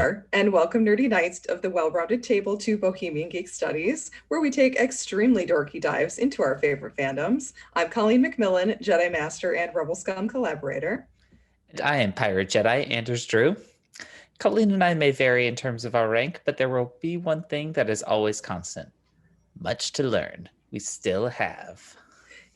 are, and welcome nerdy knights of the well-rounded table to Bohemian Geek Studies, where we take extremely dorky dives into our favorite fandoms. I'm Colleen McMillan, Jedi Master and Rebel Scum collaborator. And I am Pirate Jedi Anders Drew. Colleen and I may vary in terms of our rank, but there will be one thing that is always constant. Much to learn. We still have.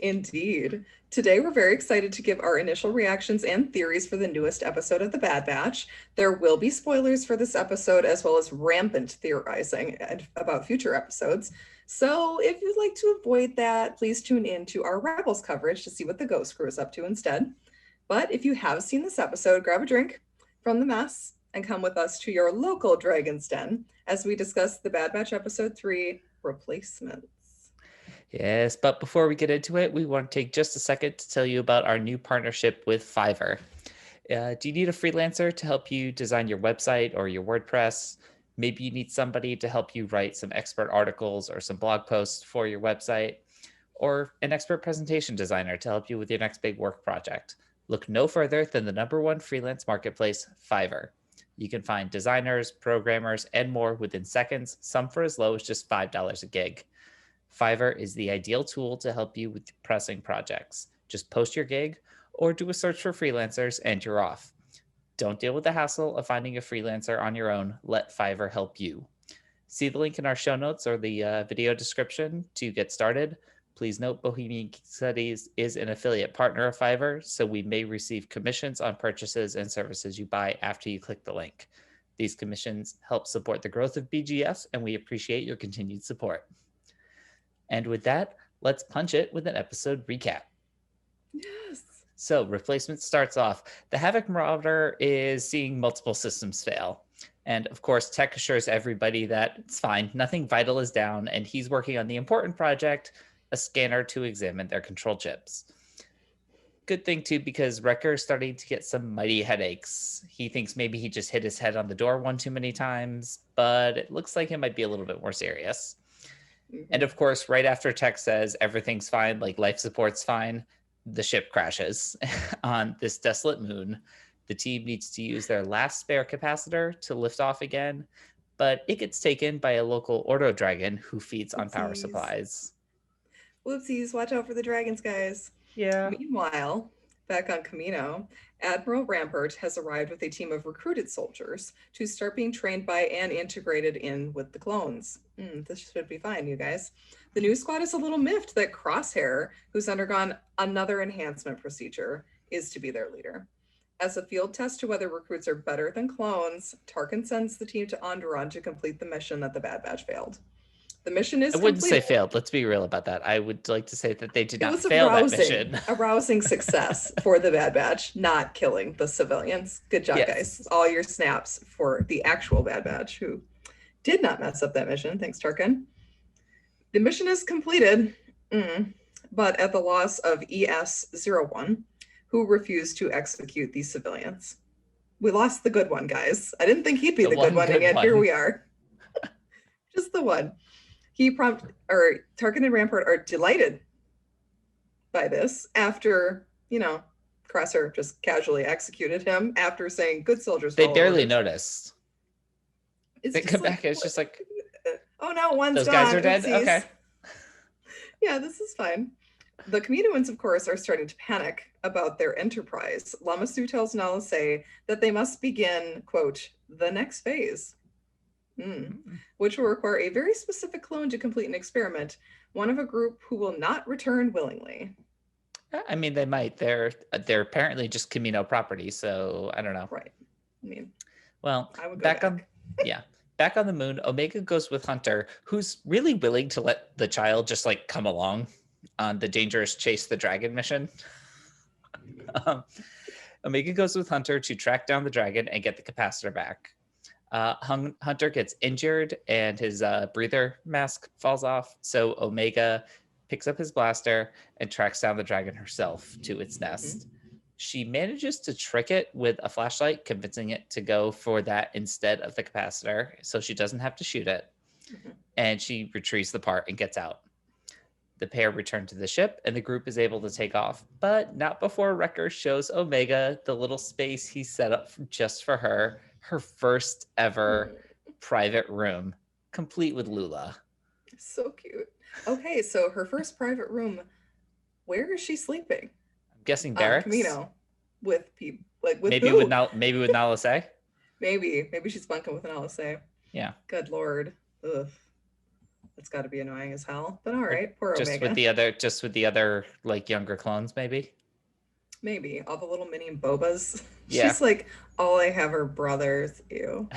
Indeed. Today, we're very excited to give our initial reactions and theories for the newest episode of The Bad Batch. There will be spoilers for this episode, as well as rampant theorizing about future episodes. So if you'd like to avoid that, please tune in to our Rebels coverage to see what the Ghost Crew is up to instead. But if you have seen this episode, grab a drink from the mess and come with us to your local Dragon's Den as we discuss The Bad Batch Episode 3, Replacements. Yes, but before we get into it, we want to take just a second to tell you about our new partnership with Fiverr. Do you need a freelancer to help you design your website or your WordPress? Maybe you need somebody to help you write some expert articles or some blog posts for your website, or an expert presentation designer to help you with your next big work project. Look no further than the #1 freelance marketplace, Fiverr. You can find designers, programmers, and more within seconds, some for as low as just $5 a gig. Fiverr is the ideal tool to help you with pressing projects. Just post your gig or do a search for freelancers and you're off. Don't deal with the hassle of finding a freelancer on your own. Let Fiverr help you. See the link in our show notes or the video description to get started. Please note Bohemian Geek Studies is an affiliate partner of Fiverr, so we may receive commissions on purchases and services you buy after you click the link. These commissions help support the growth of BGS, and we appreciate your continued support. And with that, let's punch it with an episode recap. Yes. So Replacement starts off. The Havoc Marauder is seeing multiple systems fail. And of course, Tech assures everybody that it's fine, nothing vital is down, and he's working on the important project, a scanner to examine their control chips. Good thing too, because Wrecker is starting to get some mighty headaches. He thinks maybe he just hit his head on the door one too many times, but it looks like it might be a little bit more serious. And of course, right after Tech says everything's fine, like life support's fine, the ship crashes on this desolate moon. The team needs to use their last spare capacitor to lift off again, but it gets taken by a local Ordo dragon who feeds on power supplies. Whoopsies, watch out for the dragons, guys. Yeah. Meanwhile, back on Camino, Admiral Rampart has arrived with a team of recruited soldiers to start being trained by and integrated in with the clones. This should be fine, you guys. The new squad is a little miffed that Crosshair, who's undergone another enhancement procedure, is to be their leader. As a field test to whether recruits are better than clones, Tarkin sends the team to Onderon to complete the mission that the Bad Batch failed. The mission is I wouldn't say failed. Let's be real about that. I would like to say that they did not fail that mission. A rousing success for the Bad Batch, not killing the civilians. Good job, guys. All your snaps for the actual Bad Batch, who did not mess up that mission. Thanks, Tarkin. The mission is completed, but at the loss of ES-01, who refused to execute these civilians. We lost the good one, guys. I didn't think he'd be the good one, and yet here we are. Just the one. Tarkin and Rampart are delighted by this after, Crosshair just casually executed him after saying good soldiers. They barely noticed. They come back and it's just like, oh no, one's those gone. Guys are dead? Okay. Yeah, this is fine. The Kaminoans, of course, are starting to panic about their enterprise. Lamasu tells Nala Se that they must begin, quote, the next phase. Which will require a very specific clone to complete an experiment, one of a group who will not return willingly. I mean, they might. They're apparently just Camino property, so I don't know. Right. I mean, well, back on the moon, Omega goes with Hunter, who's really willing to let the child just come along on the dangerous chase the dragon mission. Omega goes with Hunter to track down the dragon and get the capacitor back. Hunter gets injured and his breather mask falls off, so Omega picks up his blaster and tracks down the dragon herself to its nest. She manages to trick it with a flashlight, convincing it to go for that instead of the capacitor, so she doesn't have to shoot it. And she retrieves the part and gets out. The pair return to the ship, and the group is able to take off, but not before Wrecker shows Omega the little space he set up just for her her first ever private room, complete with Lula. So cute. Okay, so her first private room, where is she sleeping? I'm guessing On barracks. Camino. With people, like with maybe who? with Nalase. Maybe she's bunking with an LSA. Yeah. Good lord. Ugh. That's got to be annoying as hell. But all right, poor just Omega. with the other like younger clones, maybe. Maybe all the little mini bobas. Yeah. She's like, all I have are brothers. Ew.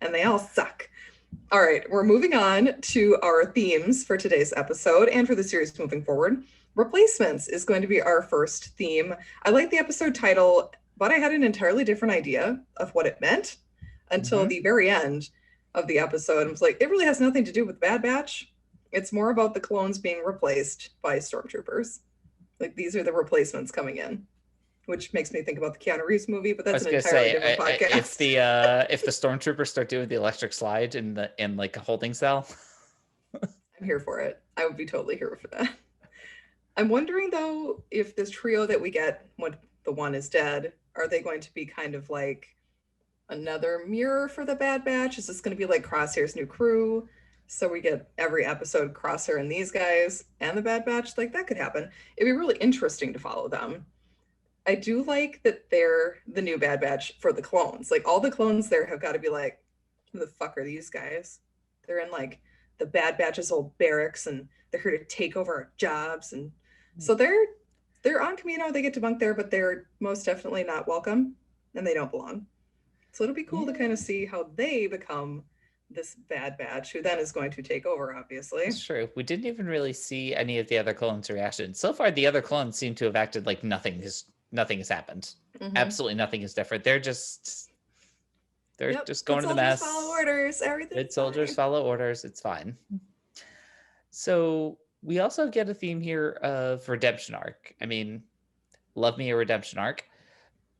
And they all suck. All right, we're moving on to our themes for today's episode and for the series moving forward. Replacements is going to be our first theme. I like the episode title, but I had an entirely different idea of what it meant until the very end of the episode. I was like, it really has nothing to do with Bad Batch. It's more about the clones being replaced by stormtroopers. Like, these are the replacements coming in, which makes me think about the Keanu Reeves movie, but that's an entirely different podcast. If the stormtroopers start doing the electric slide in like a holding cell, I'm here for it. I would be totally here for that. I'm wondering though, if this trio that we get when the one is dead, are they going to be kind of like another mirror for the Bad Batch? Is this going to be like Crosshair's new crew? So we get every episode Crosshair and these guys and the Bad Batch? Like, that could happen. It'd be really interesting to follow them. I do like that they're the new Bad Batch for the clones. Like, all the clones there have got to be like, who the fuck are these guys? They're in like the Bad Batch's old barracks and they're here to take over our jobs. And so they're on Camino, they get to bunk there, but they're most definitely not welcome and they don't belong. So it'll be cool to kind of see how they become this Bad Batch, who then is going to take over, obviously. It's true. We didn't even really see any of the other clones' reactions. So far, the other clones seem to have acted like nothing has happened. Absolutely nothing is different. They're just going to the mess. Follow orders. Everything. Good soldiers follow orders. It's fine. So we also get a theme here of redemption arc. I mean, love me a redemption arc.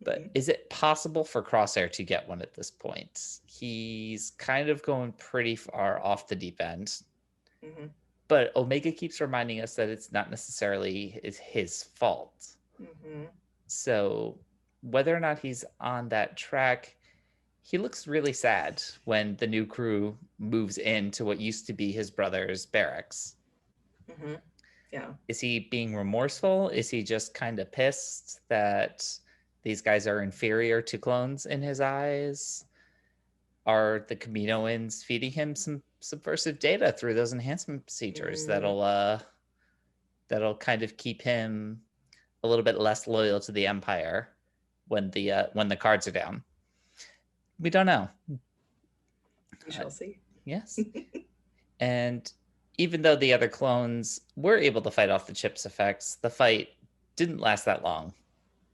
But is it possible for Crosshair to get one at this point? He's kind of going pretty far off the deep end. But Omega keeps reminding us that it's not necessarily his fault. So whether or not he's on that track, he looks really sad when the new crew moves into what used to be his brother's barracks. Yeah. Is he being remorseful? Is he just kind of pissed that these guys are inferior to clones in his eyes? Are the Kaminoans feeding him some subversive data through those enhancement procedures that'll kind of keep him a little bit less loyal to the Empire when the cards are down? We don't know. We shall see. Yes. And even though the other clones were able to fight off the chip's effects, the fight didn't last that long.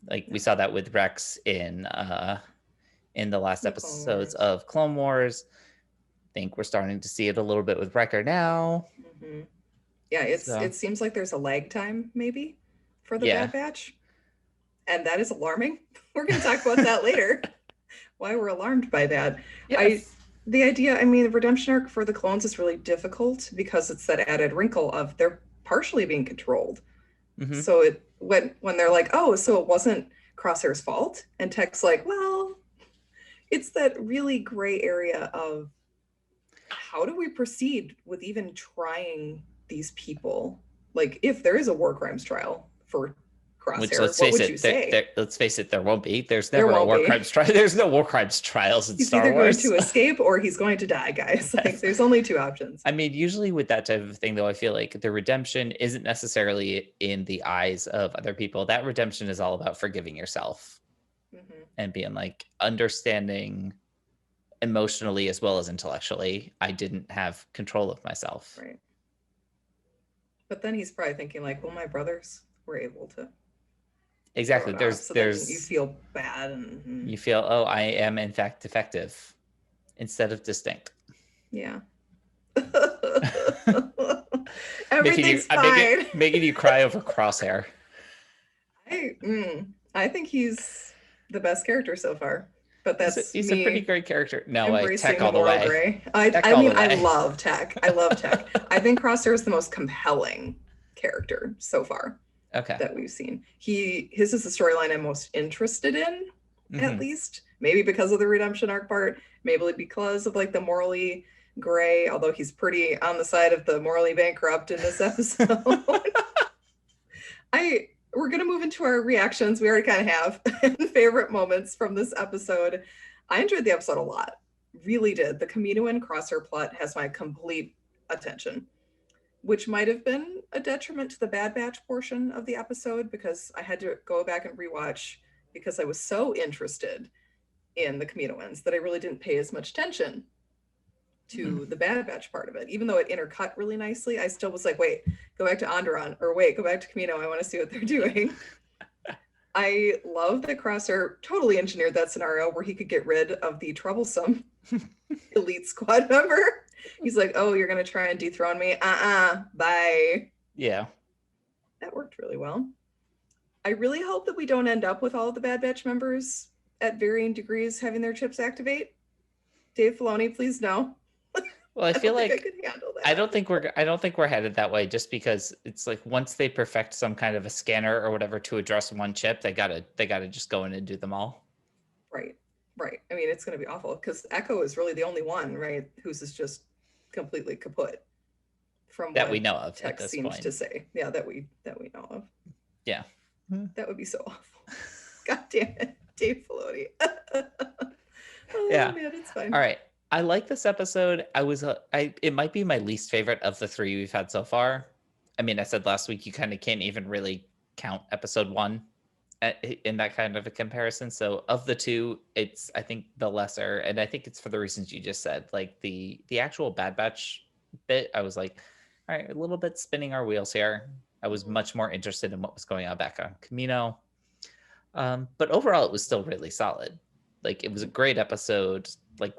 Like, we saw that with Rex in the last episodes of Clone Wars. I think we're starting to see it a little bit with Wrecker now. Yeah, it seems like there's a lag time maybe for the Bad Batch, and that is alarming. We're going to talk about that later. Why we're alarmed by that. Yes. The idea, I mean, the redemption arc for the clones is really difficult because it's that added wrinkle of they're partially being controlled. So when they're like, oh, so it wasn't Crosshair's fault, and Tech's like, well, it's that really gray area of how do we proceed with even trying these people? Like, if there is a war crimes trial for Crosshair, what would you say? Let's face it, there won't be. There's never a war crimes trial. There's no war crimes trials in Star Wars. He's either going to escape or he's going to die, guys. Like, there's only two options. I mean, usually with that type of thing, though, I feel like the redemption isn't necessarily in the eyes of other people. That redemption is all about forgiving yourself and being like, understanding emotionally as well as intellectually, I didn't have control of myself. Right. But then he's probably thinking like, well, my brothers were able to. Exactly. There's you feel bad and you feel, oh, I am in fact defective instead of distinct. Yeah. Everything's fine. Making you cry over Crosshair. I think he's the best character so far. But he's a pretty great character. No, Tech all the way. I love Tech. I love Tech. I think Crosshair is the most compelling character so far. That we've seen. His is the storyline I'm most interested in, at least, Maybe because of the redemption arc part, maybe because of like the morally gray, although he's pretty on the side of the morally bankrupt in this episode. We're gonna move into our reactions. We already kind of have favorite moments from this episode. I enjoyed the episode a lot. Really did. The Camino and Crosshair plot has my complete attention, which might have been a detriment to the Bad Batch portion of the episode because I had to go back and rewatch because I was so interested in the Kaminoans that I really didn't pay as much attention to the Bad Batch part of it. Even though it intercut really nicely, I still was like, wait, go back to Onderon, or wait, go back to Camino. I want to see what they're doing. I love that Crosshair totally engineered that scenario where he could get rid of the troublesome elite squad member. He's like, oh, you're going to try and dethrone me? Bye. Yeah. That worked really well. I really hope that we don't end up with all of the Bad Batch members at varying degrees having their chips activate. Dave Filoni, please no. Well, I feel like I could handle that. I don't think we're headed that way, just because it's like once they perfect some kind of a scanner or whatever to address one chip, they gotta just go in and do them all. Right. I mean, it's going to be awful because Echo is really the only one, right, who's is just completely kaput. From that what we know of Tech at this seems point. to say, yeah, that we know of. Yeah. That would be so awful. God damn it, Dave Filoni. Oh, yeah, man, it's fine. All right. I like this episode. It might be my least favorite of the three we've had so far. I mean, I said last week you kind of can't even really count episode 1 in that kind of a comparison. So of the two, it's I think the lesser, and I think it's for the reasons you just said. Like the actual Bad Batch bit, I was like, all right, a little bit spinning our wheels here. I was much more interested in what was going on back on Camino. But overall, it was still really solid. Like, it was a great episode, like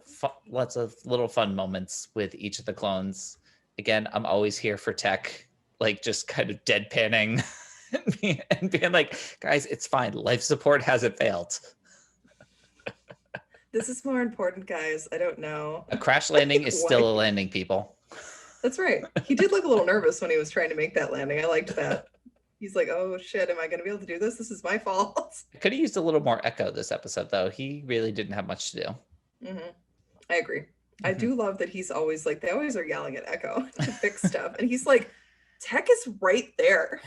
lots of little fun moments with each of the clones. Again, I'm always here for Tech, like just kind of deadpanning and being like, guys, it's fine. Life support hasn't failed. This is more important, guys. I don't know. A crash landing is still a landing, people. That's right. He did look a little nervous when he was trying to make that landing. I liked that. He's like, oh shit, am I going to be able to do this? This is my fault. I could have used a little more Echo this episode, though. He really didn't have much to do. Mm-hmm. I agree. I do love that he's always like, they always are yelling at Echo to fix stuff. And he's like, Tech is right there.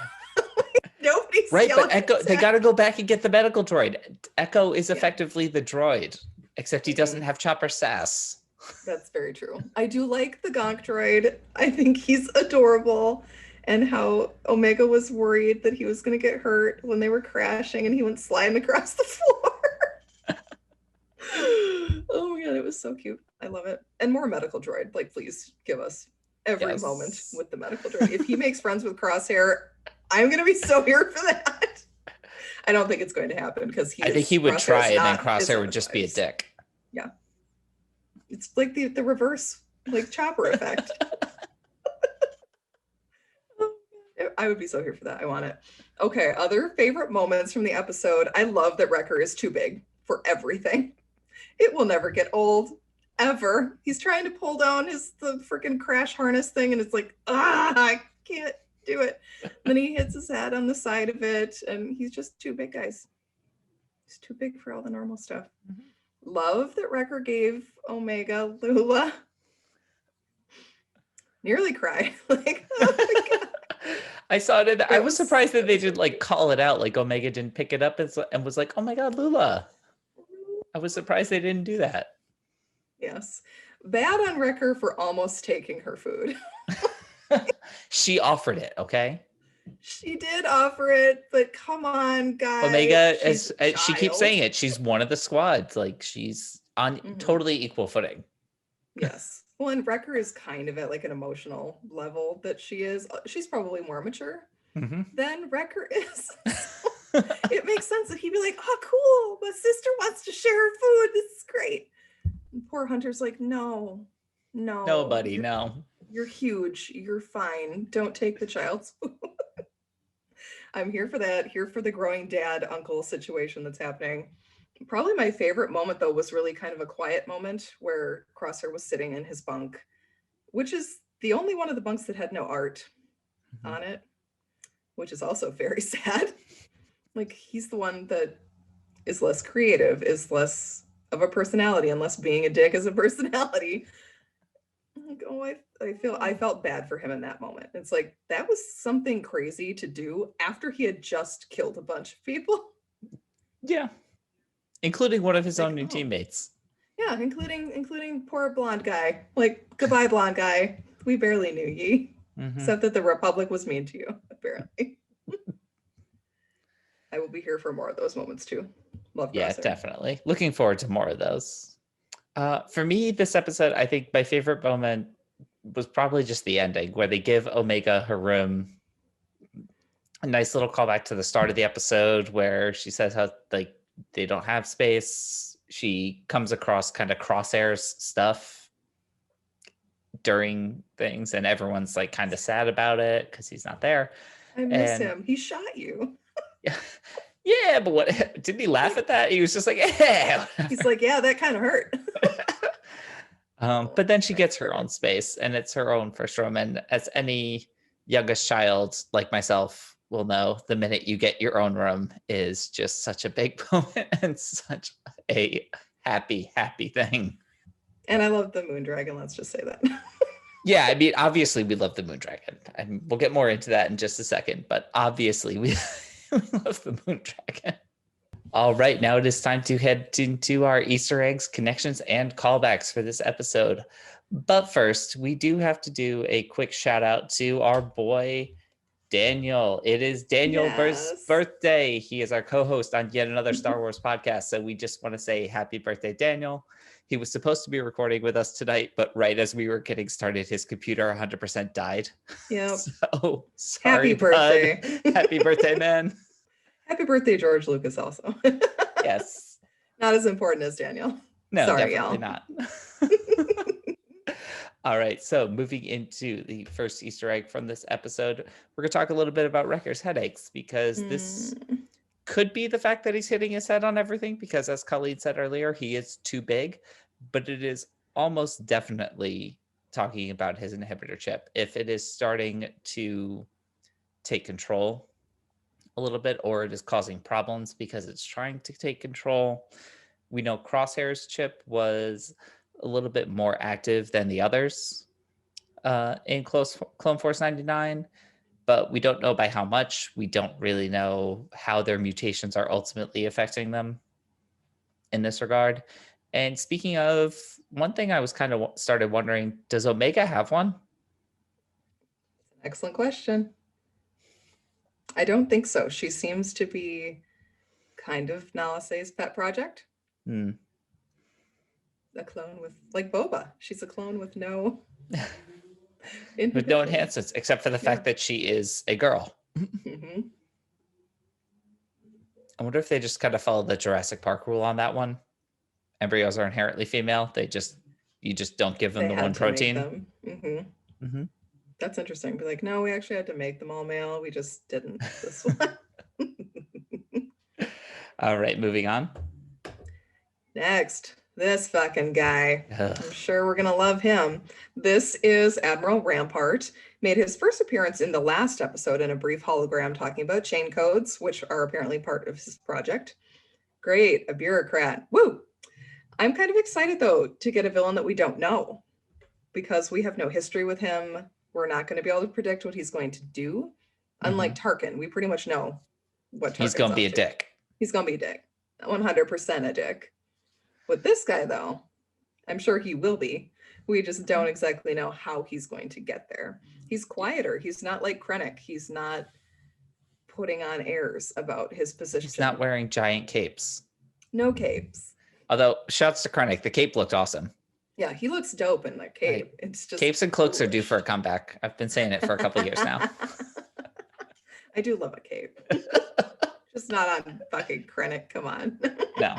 Nobody's right, yelling but Echo, at they Tech. got to go back and get the medical droid. Echo is effectively the droid, except he doesn't have chopper sass. That's very true. I do like the Gonk droid. I think he's adorable. And how Omega was worried that he was going to get hurt when they were crashing and he went sliding across the floor. Oh my god, it was so cute. I love it. And more medical droid. Like, please give us every moment with the medical droid. If he makes friends with Crosshair, I'm going to be so here for that. I don't think it's going to happen because I think he would try and then Crosshair would just be a dick. Yeah. It's like the reverse, like Chopper effect. I would be so here for that. I want it. Okay, other favorite moments from the episode. I love that Wrecker is too big for everything. It will never get old, ever. He's trying to pull down the freaking crash harness thing, and it's like, I can't do it. Then he hits his head on the side of it, and he's just too big, guys. He's too big for all the normal stuff. Mm-hmm. Love that Wrecker gave Omega Lula. Nearly cried. Like, oh my god. I saw it. I was surprised that they didn't like call it out. Like Omega didn't pick it up and was like, "Oh my god, Lula!" I was surprised they didn't do that. Yes, bad on Wrecker for almost taking her food. She offered it. Okay. She did offer it, but come on, guys. Omega, as she keeps saying it, she's one of the squads. Like she's on totally equal footing. Yes. Well, and Wrecker is kind of at like an emotional level that she is. She's probably more mature than Wrecker is. It makes sense that he'd be like, oh, cool. My sister wants to share her food. This is great. And poor Hunter's like, no. Nobody, no. You're huge. You're fine. Don't take the child's food. I'm here for that. Here for the growing dad uncle situation that's happening. Probably my favorite moment, though, was really kind of a quiet moment where Crosshair was sitting in his bunk, which is the only one of the bunks that had no art on it, which is also very sad. Like, he's the one that is less creative, is less of a personality, unless being a dick is a personality. Like, oh, I felt bad for him in that moment. It's like that was something crazy to do after he had just killed a bunch of people. Yeah. Including one of his Like, own new oh. teammates. Yeah, including poor blonde guy. Like, goodbye, blonde guy. We barely knew ye. Except that the Republic was mean to you, apparently. I will be here for more of those moments too. Love Yeah, Crosshair. definitely. Looking forward to more of those. For me, this episode, I think my favorite moment was probably just the ending, where they give Omega her room. A nice little callback to the start of the episode where she says how like they don't have space. She comes across kind of Crosshair's stuff during things, and everyone's like kind of sad about it because he's not there. I miss him. He shot you. Yeah, but what didn't he laugh at that? He was just like, yeah. He's like, yeah, that kind of hurt. But then she gets her own space, and it's her own first room. And as any youngest child like myself will know, the minute you get your own room is just such a big moment and such a happy thing. And I love the Moon Dragon, let's just say that. Yeah, I mean, obviously we love the Moon Dragon, and we'll get more into that in just a second, but obviously we love the Moon Dragon. All right, now it is time to head into our Easter eggs, connections, and callbacks for this episode. But first, we do have to do a quick shout out to our boy, Daniel. It is Daniel's birthday. He is our co-host on yet another Star Wars podcast. So we just want to say happy birthday, Daniel. He was supposed to be recording with us tonight, but right as we were getting started, his computer 100% died. Yep. So sorry, happy birthday. Happy birthday, man. Happy birthday, George Lucas, also. Yes. Not as important as Daniel. No, sorry, definitely y'all. not. All right, so moving into the first Easter egg from this episode, we're going to talk a little bit about Wrecker's headaches, because this could be the fact that he's hitting his head on everything, because as Colleen said earlier, he is too big, but it is almost definitely talking about his inhibitor chip. If it is starting to take control a little bit, or it is causing problems because it's trying to take control. We know Crosshair's chip was a little bit more active than the others in Clone Force 99, but we don't know by how much. We don't really know how their mutations are ultimately affecting them in this regard. And speaking of, one thing I was kind of started wondering, does Omega have one? Excellent question. I don't think so. She seems to be kind of Nalase's pet project. A clone with, like Boba. She's a clone with no with no enhancements, except for the fact that she is a girl. Mm-hmm. I wonder if they just kind of follow the Jurassic Park rule on that one. Embryos are inherently female. You just don't give them the one protein. Mm-hmm. Mm-hmm. That's interesting. Be like, no, we actually had to make them all male. We just didn't this one. All right, moving on. Next, this fucking guy. I'm sure we're gonna love him. This is Admiral Rampart. Made his first appearance in the last episode in a brief hologram talking about chain codes, which are apparently part of his project. Great, a bureaucrat. Woo! I'm kind of excited though to get a villain that we don't know, because we have no history with him. We're not going to be able to predict what he's going to do. Unlike Tarkin, we pretty much know what Tarkin's he's going to be a dick. He's going to be a dick. 100% a dick. With this guy, though, I'm sure he will be. We just don't exactly know how he's going to get there. He's quieter. He's not like Krennic. He's not putting on airs about his position. He's not wearing giant capes. No capes. Although, shouts to Krennic. The cape looked awesome. Yeah, he looks dope in that cape. It's just capes and cloaks are due for a comeback. I've been saying it for a couple of years now. I do love a cape. Just not on fucking Krennic. Come on. No.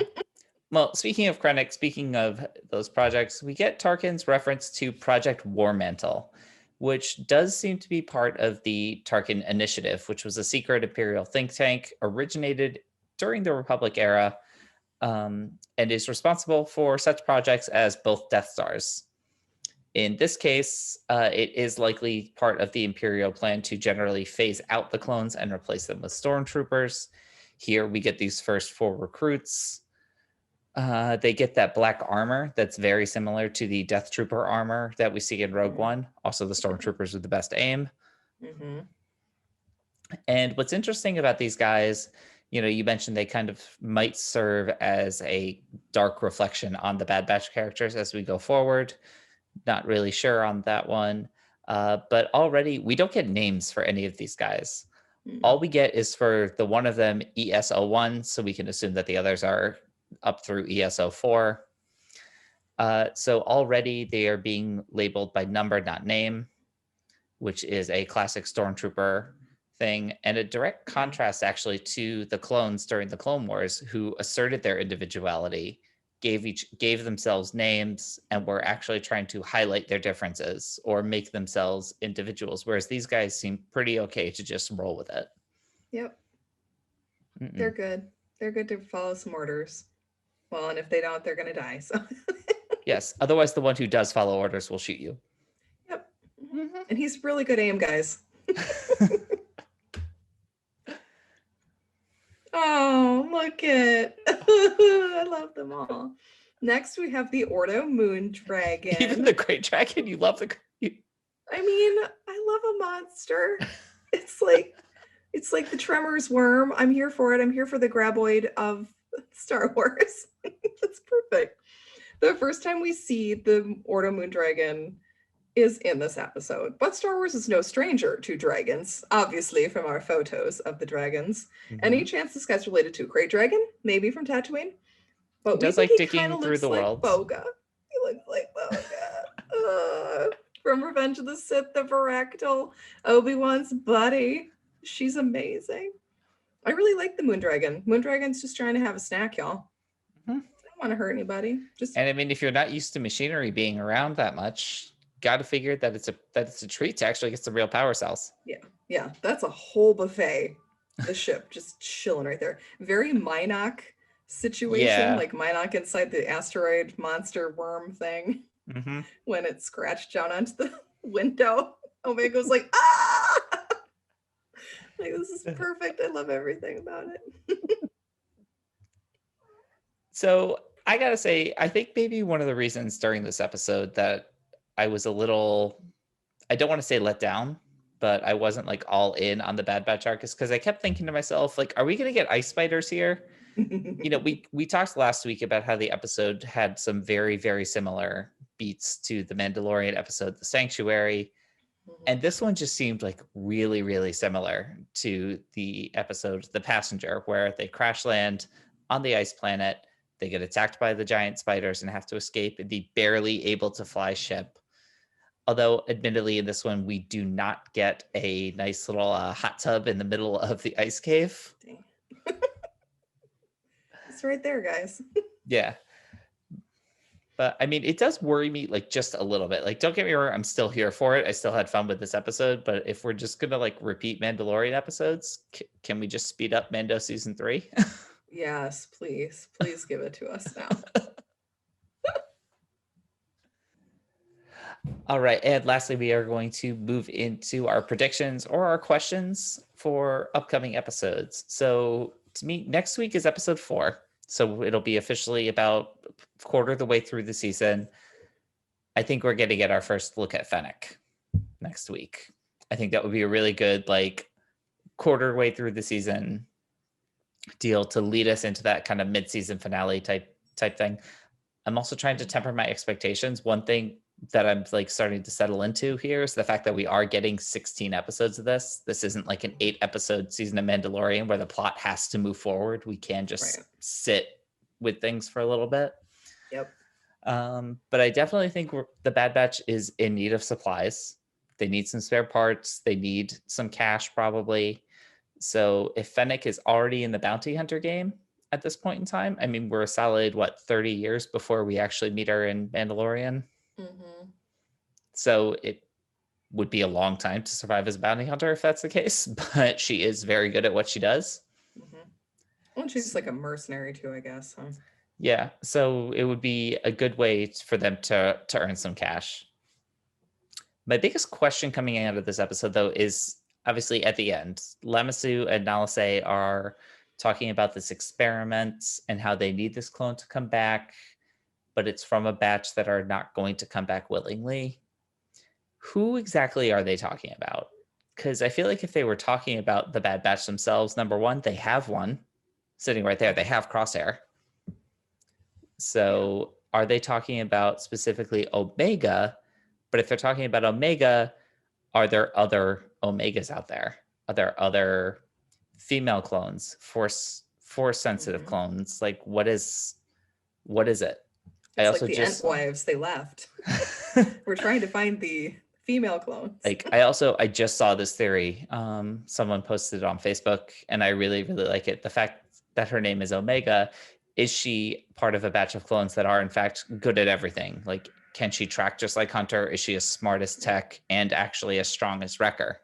Well, speaking of Krennic, speaking of those projects, we get Tarkin's reference to Project Warmantle, which does seem to be part of the Tarkin Initiative, which was a secret Imperial think tank originated during the Republic era, and is responsible for such projects as both Death Stars. In this case, it is likely part of the Imperial plan to generally phase out the clones and replace them with stormtroopers. Here we get these first 4 recruits. They get that black armor that's very similar to the Death Trooper armor that we see in Rogue One. Also, the Stormtroopers with the best aim. Mm-hmm. And what's interesting about these guys, you mentioned they kind of might serve as a dark reflection on the Bad Batch characters as we go forward. Not really sure on that one. But already we don't get names for any of these guys. All we get is for the one of them ESO1, so we can assume that the others are up through ESO4. So already they are being labeled by number, not name, which is a classic Stormtrooper thing, and a direct contrast actually to the clones during the Clone Wars, who asserted their individuality, gave themselves names, and were actually trying to highlight their differences or make themselves individuals, whereas these guys seem pretty okay to just roll with it. Yep. They're good. They're good to follow some orders. Well, and if they don't, they're going to die. So yes, otherwise the one who does follow orders will shoot you. Yep. And he's really good aim, guys. Oh, look it. I love them all. Next, we have the Ordo Moon Dragon. Even the Great Dragon, you love the... I mean, I love a monster. It's like the Tremors worm. I'm here for it. I'm here for the graboid of Star Wars. That's perfect. The first time we see the Ordo Moon Dragon is in this episode, but Star Wars is no stranger to dragons, obviously from our photos of the dragons. Any chance this guy's related to a great dragon? Maybe from Tatooine? But he does like digging through the world. Boga. He looks like Boga. From Revenge of the Sith, the Varactyl, Obi-Wan's buddy. She's amazing. I really like the Moon Dragon. Moon Dragon's just trying to have a snack, y'all. I don't want to hurt anybody. And I mean, if you're not used to machinery being around that much, got to figure that it's a treat to actually get some real power cells. Yeah, that's a whole buffet. The ship just chilling right there. Very Minoc situation, like Minoc inside the asteroid monster worm thing. When it scratched down onto the window, Omega's like, ah! Like, this is perfect. I love everything about it. So I gotta say, I think maybe one of the reasons during this episode that I was a little, I don't want to say let down, but I wasn't like all in on the Bad Batch arc, is because I kept thinking to myself, like, are we going to get ice spiders here? We talked last week about how the episode had some very, very similar beats to the Mandalorian episode, The Sanctuary. And this one just seemed like really, really similar to the episode, The Passenger, where they crash land on the ice planet. They get attacked by the giant spiders and have to escape in the barely able to fly ship. Although, admittedly, in this one, we do not get a nice little hot tub in the middle of the ice cave. It's right there, guys. Yeah. But, I mean, it does worry me, like, just a little bit. Like, don't get me wrong, I'm still here for it. I still had fun with this episode. But if we're just going to, like, repeat Mandalorian episodes, can we just speed up Mando Season 3? Yes, please. Please give it to us now. All right. And lastly, we are going to move into our predictions or our questions for upcoming episodes. So to me, next week is episode 4. So it'll be officially about a quarter of the way through the season. I think we're going to get our first look at Fennec next week. I think that would be a really good, like, quarter way through the season deal to lead us into that kind of mid-season finale type thing. I'm also trying to temper my expectations. One thing that I'm like starting to settle into here is the fact that we are getting 16 episodes of this. This isn't like an 8-episode season of Mandalorian where the plot has to move forward. We can just sit with things for a little bit. Yep. But I definitely think the Bad Batch is in need of supplies. They need some spare parts. They need some cash probably. So if Fennec is already in the bounty hunter game at this point in time, I mean, we're a solid, 30 years before we actually meet her in Mandalorian. So it would be a long time to survive as a bounty hunter if that's the case, but she is very good at what she does. Well, she's like a mercenary too, I guess. Huh? Yeah, so it would be a good way for them to earn some cash. My biggest question coming out of this episode, though, is obviously at the end. Lamassu and Nalase are talking about this experiment and how they need this clone to come back, but it's from a batch that are not going to come back willingly. Who exactly are they talking about? Because I feel like if they were talking about the Bad Batch themselves, number one, they have one sitting right there. They have Crosshair. So are they talking about specifically Omega? But if they're talking about Omega, are there other Omegas out there? Are there other female clones, force sensitive clones? Like what is it? It's like the Entwives they left. We're trying to find the female clones. Like I just saw this theory. Someone posted it on Facebook, and I really, really like it. The fact that her name is Omega, is she part of a batch of clones that are in fact good at everything? Like, can she track just like Hunter? Is she as smart as Tech and actually as strong as Wrecker?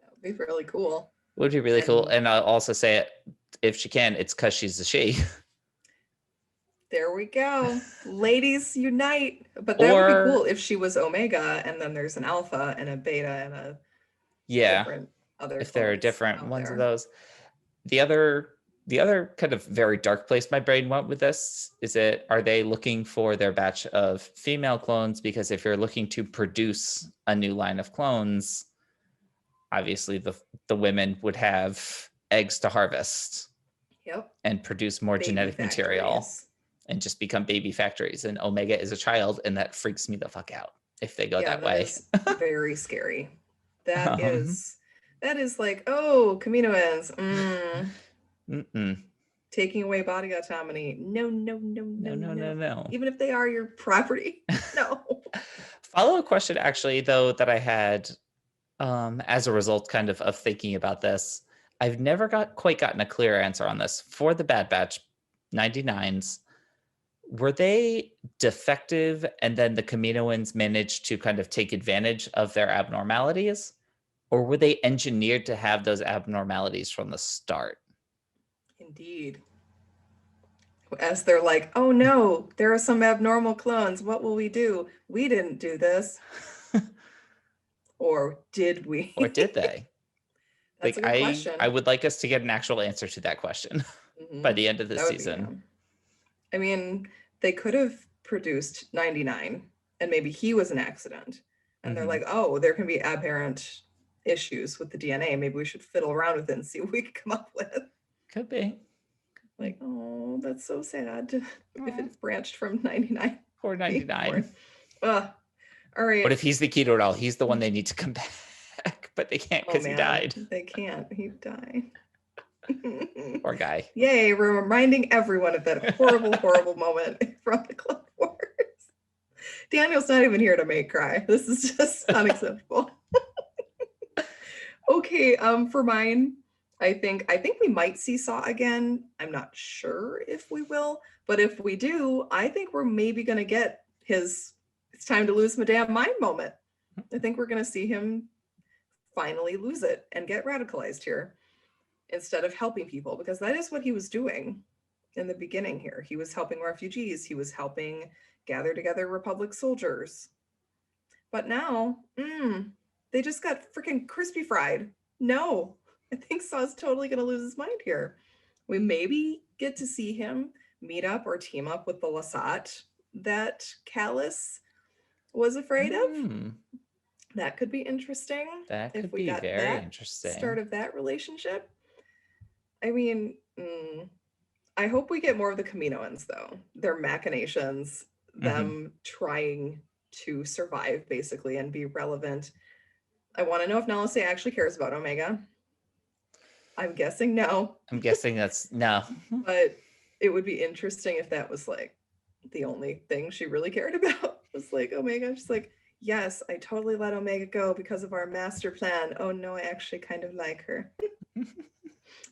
That would be really cool. Would be really cool. And I'll also say it, if she can, it's because she's a she. There we go. Ladies unite. But that would be cool if she was Omega and then there's an Alpha and a Beta and a different other. If there are different ones of those. The other kind of very dark place my brain went with this is are they looking for their batch of female clones? Because if you're looking to produce a new line of clones, obviously the women would have eggs to harvest. Yep. And produce more baby genetic material and just become baby factories. And Omega is a child, and that freaks me the fuck out if they go that way. Is very scary. That is like, oh, Kaminoans. Taking away body autonomy. No. Even if they are your property. No. Follow-up question, actually, though, that I had as a result kind of thinking about this. I've never quite gotten a clear answer on this. For the Bad Batch 99s, were they defective and then the Kaminoans managed to kind of take advantage of their abnormalities? Or were they engineered to have those abnormalities from the start? Indeed. As they're like, oh no, there are some abnormal clones. What will we do? We didn't do this. Or did we? Or did they? That's a good question. I would like us to get an actual answer to that question by the end of this season. I mean, they could have produced 99 and maybe he was an accident. And they're like, oh, there can be aberrant issues with the DNA. Maybe we should fiddle around with it and see what we can come up with. Could be. Like, oh, that's so sad if it's branched from 99. Or 99. All right. But if he's the key to it all, he's the one they need to come back. But they can't because he died. They can't. He died. Poor guy. Yay, we're reminding everyone of that horrible, horrible moment from the Clone Wars. Daniel's not even here to make cry. This is just unacceptable. Okay, for mine, I think we might see Saw again. I'm not sure if we will, but if we do, I think we're maybe going to get his "it's time to lose my damn mind" moment. I think we're going to see him finally lose it and get radicalized here instead of helping people, because that is what he was doing in the beginning here. He was helping refugees. He was helping gather together Republic soldiers. But now, they just got freaking crispy fried. No, I think Saw's totally going to lose his mind here. We maybe get to see him meet up or team up with the Lasat that Callus was afraid of. That could be interesting. That could be very interesting. Start of that relationship. I mean, I hope we get more of the Kaminoans, though. Their machinations, them trying to survive, basically, and be relevant. I want to know if Nalase actually cares about Omega. I'm guessing no. I'm guessing that's no. But it would be interesting if that was like the only thing she really cared about. Was like Omega. She's like, yes, I totally let Omega go because of our master plan. Oh no, I actually kind of like her.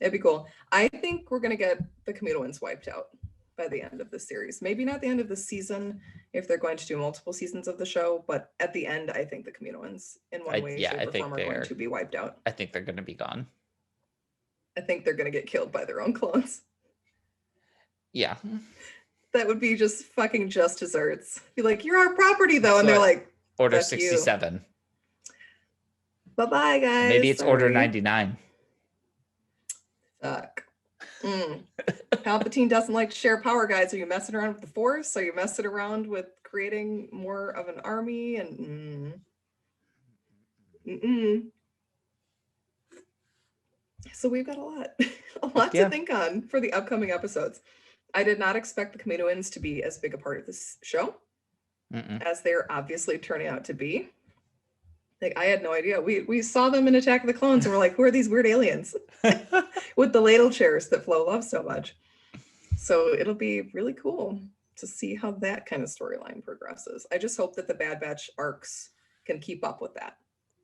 It'd be cool. I think we're gonna get the Kaminoans wiped out by the end of the series. Maybe not the end of the season if they're going to do multiple seasons of the show, but at the end, I think the Kaminoans in one way, shape, or form are going to be wiped out. I think they're going to be gone. I think they're going to get killed by their own clones. Yeah. That would be just fucking just desserts. Be like, you're our property though. And they're like, Order 67. Bye-bye, guys. Maybe it's Order 99. Fuck. Palpatine doesn't like to share power, guys. Are you messing around with the Force? Are you messing around with creating more of an army? And so we've got a lot to think on for the upcoming episodes. I did not expect the Kaminoans to be as big a part of this show as they're obviously turning out to be. Like, I had no idea. We saw them in Attack of the Clones and we're like, who are these weird aliens with the ladle chairs that Flo loves so much? So it'll be really cool to see how that kind of storyline progresses. I just hope that the Bad Batch arcs can keep up with that.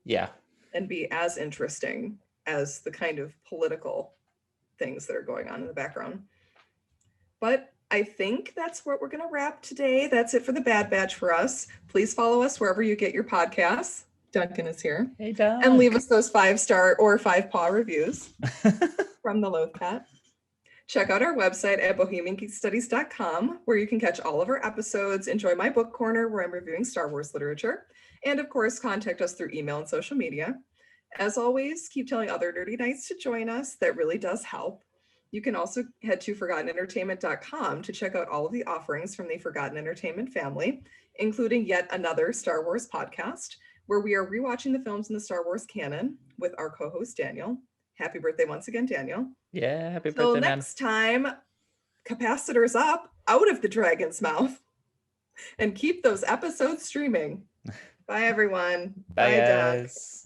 Yeah. And be as interesting as the kind of political things that are going on in the background. But I think that's what we're going to wrap today. That's it for the Bad Batch for us. Please follow us wherever you get your podcasts. Duncan is here. Hey, Doug. And leave us those 5-star or 5-paw reviews from the Loath Pat. Check out our website at bohemiangeekstudies.com, where you can catch all of our episodes, enjoy my book corner where I'm reviewing Star Wars literature, and of course, contact us through email and social media. As always, keep telling other nerdy knights to join us. That really does help. You can also head to ForgottenEntertainment.com to check out all of the offerings from the Forgotten Entertainment family, including yet another Star Wars podcast, where we are rewatching the films in the Star Wars canon with our co-host, Daniel. Happy birthday once again, Daniel. Yeah, happy birthday, man. Next time, capacitors up, out of the dragon's mouth, and keep those episodes streaming. Bye, everyone. Bye, guys. Doc.